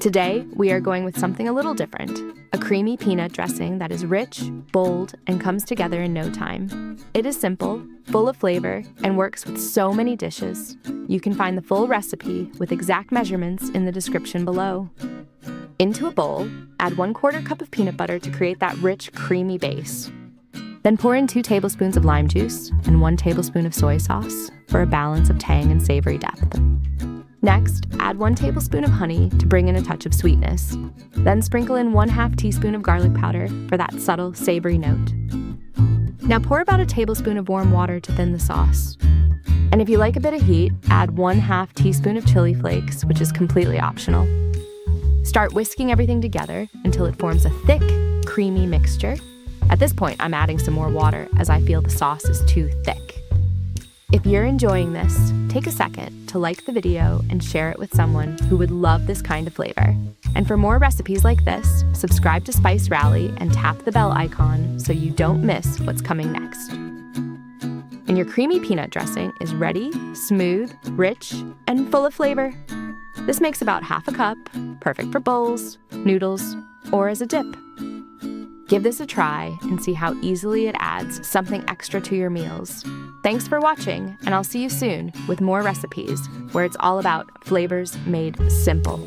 Today, we are going with something a little different, a creamy peanut dressing that is rich, bold, and comes together in no time. It is simple, full of flavor, and works with so many dishes. You can find the full recipe with exact measurements in the description below. Into a bowl, add 1/4 cup of peanut butter to create that rich, creamy base. Then pour in 2 tablespoons of lime juice and 1 tablespoon of soy sauce for a balance of tang and savory depth. Next, add 1 tablespoon of honey to bring in a touch of sweetness. Then sprinkle in 1/2 teaspoon of garlic powder for that subtle, savory note. Now pour about a tablespoon of warm water to thin the sauce. And if you like a bit of heat, add 1/2 teaspoon of chili flakes, which is completely optional. Start whisking everything together until it forms a thick, creamy mixture. At this point, I'm adding some more water as I feel the sauce is too thick. If you're enjoying this, take a second to like the video and share it with someone who would love this kind of flavor. And for more recipes like this, subscribe to SpiceRally and tap the bell icon so you don't miss what's coming next. And your creamy peanut dressing is ready, smooth, rich, and full of flavor. This makes about 1/2 cup, perfect for bowls, noodles, or as a dip. Give this a try and see how easily it adds something extra to your meals. Thanks for watching, and I'll see you soon with more recipes where it's all about flavors made simple.